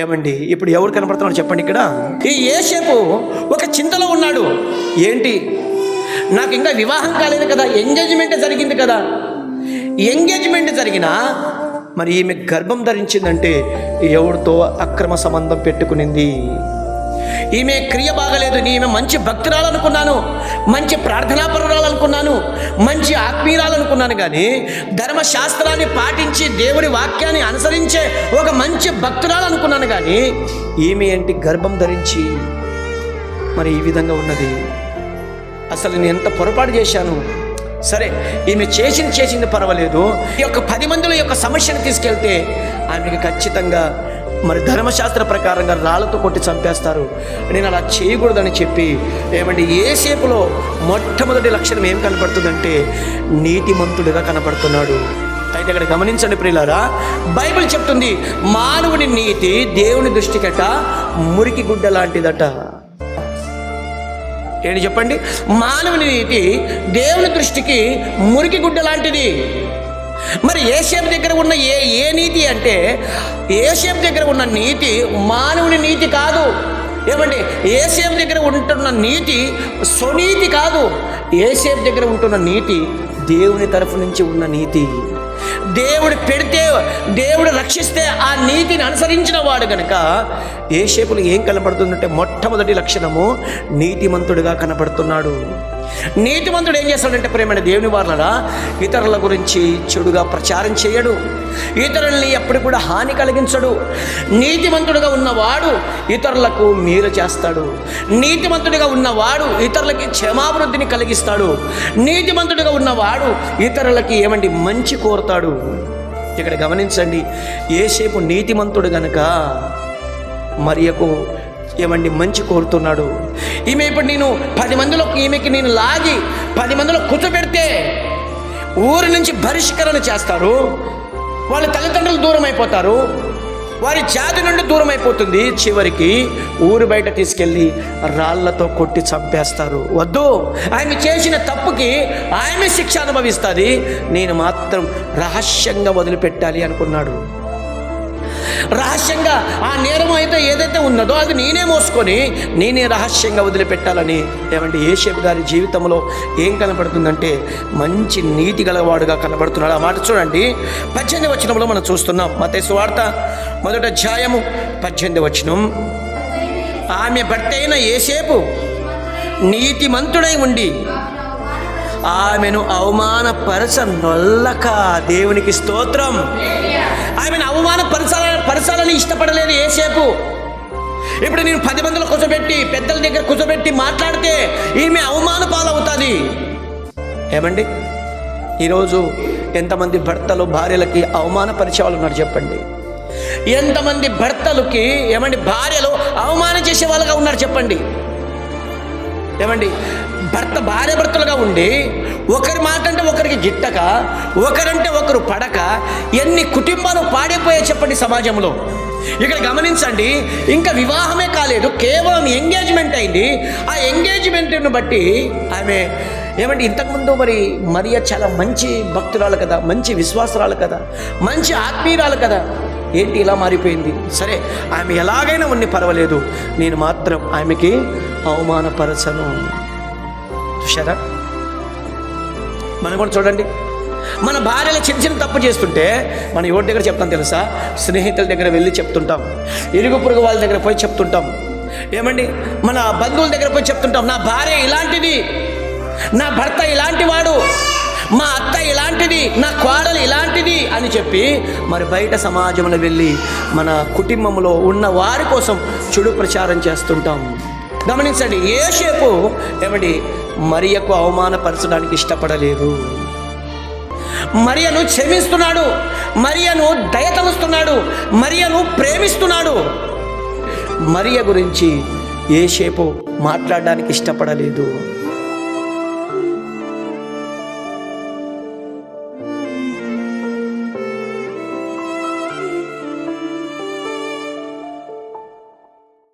ఏమండి ఇప్పుడు ఎవరు కనపడుతున్నాడు చెప్పండి? ఇక్కడ ఈ యోసేపు ఒక చింతలో ఉన్నాడు. ఏంటి, నాకు ఇంకా వివాహం కాలేదు కదా, ఎంగేజ్మెంట్ జరిగింది కదా. ఎంగేజ్మెంట్ జరిగినా మరి ఈమె గర్భం ధరించిందంటే ఎవరితో అక్రమ సంబంధం పెట్టుకునింది. ఈమె క్రియ బాగలేదు. ఈమె మంచి భక్తురాలనుకున్నాను, మంచి ప్రార్థనాపరురాలనుకున్నాను, మంచి ఆత్మీయురాలనుకున్నాను, కానీ ధర్మశాస్త్రాన్ని పాటించి దేవుడి వాక్యాన్ని అనుసరించే ఒక మంచి భక్తురాలనుకున్నాను, కానీ ఈమె ఏంటి గర్భం ధరించి మరి ఈ విధంగా ఉన్నది. అసలు నేను ఎంత పొరపాటు చేశాను. సరే, ఈమె చేసింది పర్వాలేదు. ఈ యొక్క 10 మందిలో యొక్క సమస్యను తీసుకెళ్తే ఆమెకి ఖచ్చితంగా మరి ధర్మశాస్త్ర ప్రకారంగా రాళ్ళతో కొట్టి చంపేస్తారు. నేను అలా చేయకూడదని చెప్పి ఏమంటే యోసేపులో మొట్టమొదటి లక్షణం ఏం కనపడుతుందంటే నీతిమంతుడిగా కనపడుతున్నాడు. అయితే ఇక్కడ గమనించండి ప్రియులారా, బైబిల్ చెప్తుంది మానవుని నీతి దేవుని దృష్టికట మురికి గుడ్డ లాంటిదట. ఏంటి చెప్పండి? మానవుని నీతి దేవుని దృష్టికి మురికి గుడ్డ లాంటిది. మరి యోసేపు దగ్గర ఉన్న ఏ నీతి అంటే, యోసేపు దగ్గర ఉన్న నీతి మానవుని నీతి కాదు. ఏమండి, యోసేపు దగ్గర ఉంటున్న నీతి స్వనీతి కాదు. యోసేపు దగ్గర ఉంటున్న నీతి దేవుని తరఫు నుంచి ఉన్న నీతి. దేవుడు పెడితే, దేవుడు రక్షిస్తే ఆ నీతిని అనుసరించిన వాడు గనుక యోసేపులో ఏం కనబడుతుందంటే మొట్టమొదటి లక్షణము నీతిమంతుడిగా కనబడుతున్నాడు. నీతిమంతుడు ఏం చేస్తాడంటే ప్రేమైన దేవుని వారలారా, ఇతరుల గురించి చెడుగా ప్రచారం చేయడు, ఇతరుల్ని ఎప్పుడు కూడా హాని కలిగించడు. నీతిమంతుడిగా ఉన్నవాడు ఇతరులకు మేలు చేస్తాడు. నీతిమంతుడిగా ఉన్నవాడు ఇతరులకి క్షమాభివృద్ధిని కలిగిస్తాడు. నీతిమంతుడిగా ఉన్నవాడు ఇతరులకి ఏమండి మంచి కోరుతాడు. ఇక్కడ గమనించండి, యోసేపు నీతిమంతుడు గనక మరియకు ఏమండి మంచి కోరుతున్నాడు. ఈమె ఇప్పుడు నేను 10 మందిలో ఈమెకి నేను లాగి 10 మందిలో కూర్చోబెడితే ఊరి నుంచి బహిష్కరణ చేస్తారు. వాళ్ళ తల్లిదండ్రులు దూరం అయిపోతారు, వారి జాతి నుండి దూరం అయిపోతుంది. చివరికి ఊరు బయట తీసుకెళ్ళి రాళ్లతో కొట్టి చంపేస్తారు. వద్దు, ఆమె చేసిన తప్పుకి ఆమె శిక్ష అనుభవిస్తుంది, నేను మాత్రం రహస్యంగా వదిలిపెట్టాలి అనుకున్నాడు. రహస్యంగా ఆ నేరం అయితే ఏదైతే ఉన్నదో అది నేనే మోసుకొని నేనే రహస్యంగా వదిలిపెట్టాలని ఏమంటే యోసేపు గారి జీవితంలో ఏం కనబడుతుందంటే మంచి నీతి గలవాడుగా కనబడుతున్నాడు. ఆ మాట చూడండి, 18వ వచనంలో మనం చూస్తున్నాం. మత్తయి సువార్త 1వ అధ్యాయము 18వ వచనం. ఆమె భర్త అయిన యోసేపు నీతిమంతుడై ఉండి ఆమెను అవమానపరచనొల్లక. దేవునికి స్తోత్రం. ఆమెను అవమానపరచాలని ఇష్టపడలేదు యోసేపు. ఇప్పుడు నేను 10 మందిలో కూర్చోబెట్టి పెద్దల దగ్గర కూర్చోబెట్టి మాట్లాడితే ఈమె అవమాన పాలవుతుంది. ఏమండి, ఈరోజు ఎంతమంది భర్తలు భార్యలకి అవమానపరిచే వాళ్ళు ఉన్నారు చెప్పండి? ఎంతమంది భర్తలకి ఏమండి భార్యలు అవమానం చేసే వాళ్ళుగా ఉన్నారు చెప్పండి? ఏమండి, భార్య భర్తలుగా ఉండి ఒకరి మాట అంటే ఒకరికి గిట్టక, ఒకరంటే ఒకరు పడక ఎన్ని కుటుంబాలు పాడైపోయాయి చెప్పండి సమాజంలో. ఇక్కడ గమనించండి, ఇంకా వివాహమే కాలేదు, కేవలం ఎంగేజ్మెంట్ అయింది. ఆ ఎంగేజ్మెంట్ను బట్టి ఆమె ఏమంటే ఇంతకుముందు మరియ చాలా మంచి భక్తురాలు కదా, మంచి విశ్వాసరాలు కదా, మంచి ఆత్మీయురాలు కదా, ఏంటి ఇలా మారిపోయింది? సరే, ఆమె ఎలాగైనా ఉన్ని పర్వాలేదు, నేను మాత్రం ఆమెకి అవమానపరచను. చూశారా? మనం కూడా చూడండి, మన భార్యలు చిన్న తప్పు చేస్తుంటే మనం ఎవరి దగ్గర చెప్తాం తెలుసా? స్నేహితుల దగ్గర వెళ్ళి చెప్తుంటాం, ఇరుగు పొరుగు వాళ్ళ దగ్గర పోయి చెప్తుంటాం, ఏమండి మన బంధువుల దగ్గర పోయి చెప్తుంటాం, నా భార్య ఇలాంటిది, నా భర్త ఇలాంటి వాడు, మా అత్త ఇలాంటిది, నా కోడలు ఇలాంటిది అని చెప్పి మరి బయట సమాజంలో వెళ్ళి మన కుటుంబంలో ఉన్న వారి కోసం చెడు ప్రచారం చేస్తుంటాం. గమనించండి, యోసేపు ఏమండి మరియకు అవమానపరచడానికి ఇష్టపడలేదు. మరియను క్షమిస్తున్నాడు, మరియను దయతలుస్తున్నాడు, మరియను ప్రేమిస్తున్నాడు. మరియ గురించి యోసేపు మాట్లాడడానికి ఇష్టపడలేదు.